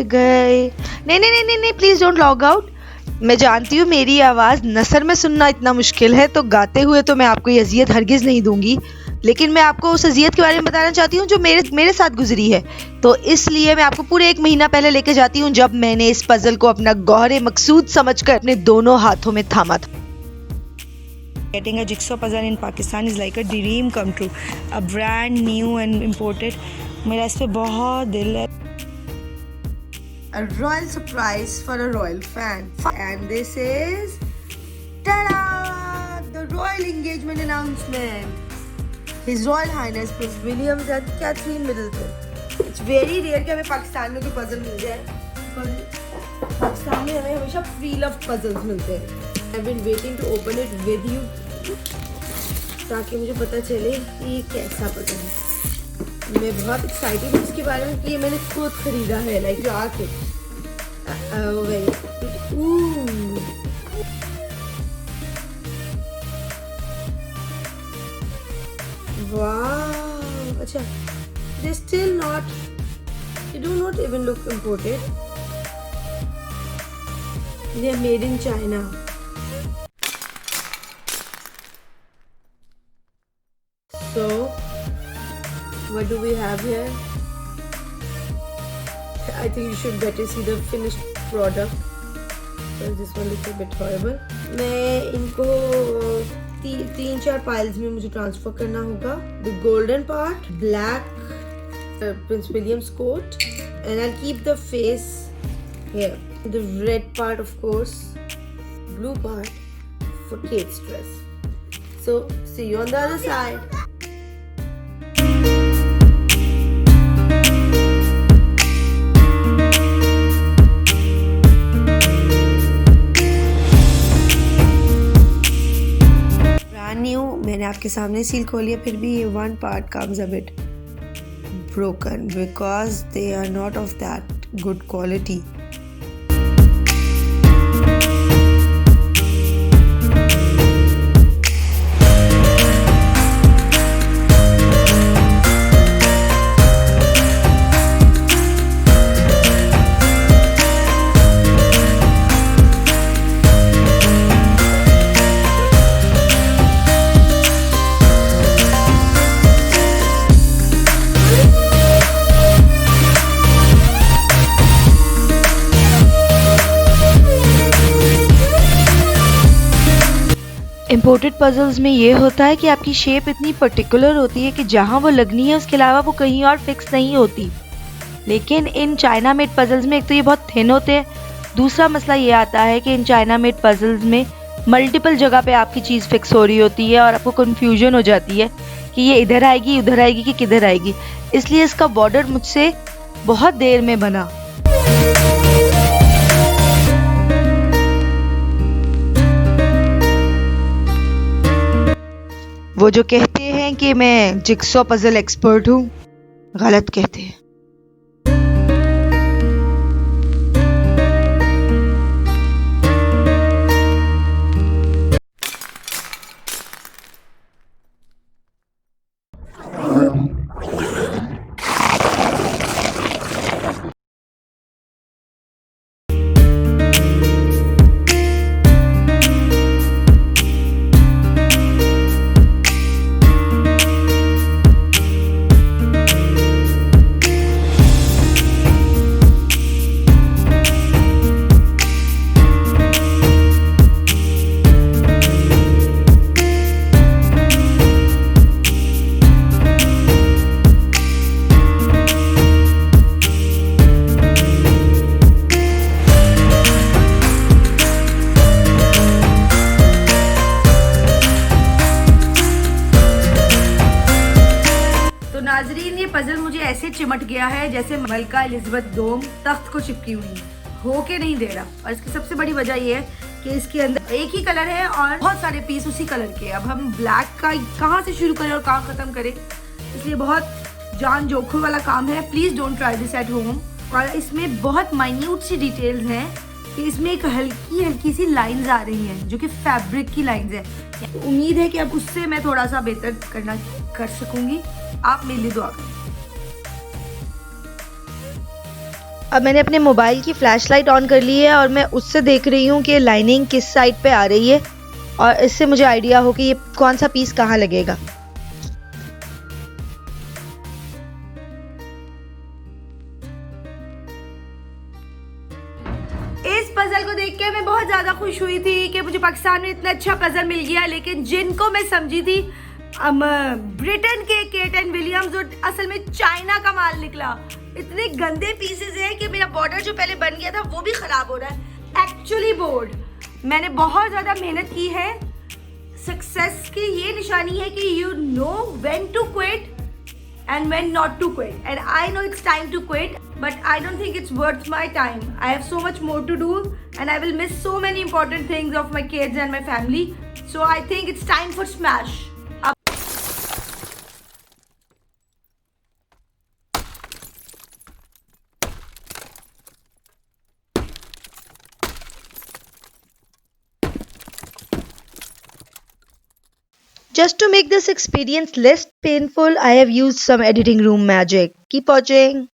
गए। नहीं नहीं नहीं नहीं नहीं, प्लीज डोंट लॉग आउट। मैं जानती हूँ मेरी आवाज़ नसर में सुनना इतना मुश्किल है, तो गाते हुए तो मैं आपको ये अजियत हरगिज़ नहीं दूंगी, लेकिन मैं आपको उस अजियत के बारे में बताना चाहती हूँ जो मेरे साथ गुजरी है। तो इसलिए मैं आपको पूरे 1 महीना पहले लेके जाती हूँ, जब मैंने इस पजल को अपना गौहरे मकसूद समझकर अपने दोनों हाथों में थामा था। Getting a jigsaw puzzle in Pakistan is like a dream come true. A brand new and imported. मेरा इस पे बहुत दिल है। A royal surprise for a royal fan. And this is ta-da! The royal engagement announcement. His Royal Highness Prince William and Catherine Middleton. It's very rare कि हमें पाकिस्तान में कोई पजल मिल जाए, पर पाकिस्तान में हमें हमेशा फ्री लव पजल्स मिलते हैं। I've been waiting to open it with you, ताकि मुझे पता चले कि ये कैसा पजल है। मैं बहुत एक्साइटेड हूँ इसके बारे में कि ये मैंने खुद खरीदा है, लाइक जाके। वाह, अच्छा, they still not, they do not even look imported. They are made in China. So, what do we have here? I think you should better see the finished product. So this one looks a bit horrible. मैं इनको 3-4 piles में मुझे transfer करना होगा. The golden part, black Prince William's coat, and I'll keep the face here. The red part, of course, blue part for Kate's dress. So see you on the other side. मैंने आपके सामने seal खोली है, फिर भी ये one part comes a bit broken because they are not of that good quality. Imported puzzles में ये होता है कि आपकी शेप इतनी पर्टिकुलर होती है कि जहाँ वो लगनी है उसके अलावा वो कहीं और फिक्स नहीं होती। लेकिन इन चाइना मेड पजल्स में एक तो ये बहुत थिन होते हैं, दूसरा मसला ये आता है कि इन चाइना मेड पजल्स में मल्टीपल जगह पे आपकी चीज़ फिक्स हो रही होती है और आपको कन्फ्यूजन हो जाती है कि ये इधर आएगी उधर आएगी कि किधर आएगी। इसलिए इसका बॉर्डर मुझसे बहुत देर में बना। वो जो कहते हैं कि मैं जिक्सॉ पजल एक्सपर्ट हूँ, गलत कहते हैं। नाजरीन, ये पजल मुझे ऐसे चिमट गया है जैसे मलका एलिजाबेथ डोम तख्त को चिपकी हुई है, हो के नहीं दे रहा। और इसकी सबसे बड़ी वजह ये है कि इसके अंदर एक ही कलर है और बहुत सारे पीस उसी कलर के। अब हम ब्लैक का कहाँ से शुरू करें और कहाँ ख़त्म करें, इसलिए बहुत जान जोखिम वाला काम है। Please don't try this at home. और इसमें बहुत माइन्यूट सी डिटेल्स हैं कि इसमें एक हल्की सी लाइंस आ रही हैं जो कि फैब्रिक की लाइंस है। उम्मीद है कि अब उससे मैं थोड़ा सा बेहतर कर सकूंगी। आप मेरे लिए दुआ करें। अब मैंने अपने मोबाइल की फ्लैश लाइट ऑन कर ली है और मैं उससे देख रही हूँ कि लाइनिंग किस साइड पे आ रही है और इससे मुझे आइडिया हो कि ये कौन सा पीस कहाँ लगेगा। इस पजल को देख के मैं बहुत ज़्यादा खुश हुई थी कि मुझे पाकिस्तान में इतना अच्छा पजल मिल गया, लेकिन जिनको मैं समझी थी ब्रिटेन के केट एंड विलियम्स, जो असल में चाइना का माल निकला। इतने गंदे पीसेस हैं कि मेरा बॉर्डर जो पहले बन गया था वो भी ख़राब हो रहा है। एक्चुअली बोर्ड मैंने बहुत ज़्यादा मेहनत की है। सक्सेस की ये निशानी है कि you know when to quit and when not to quit, and I know it's time to quit, but I don't think it's worth my time. I have so much more to do and I will miss so many important things of my kids and my family, so I think it's time for smash. Just to make this experience less painful, I have used some editing room magic. Keep watching.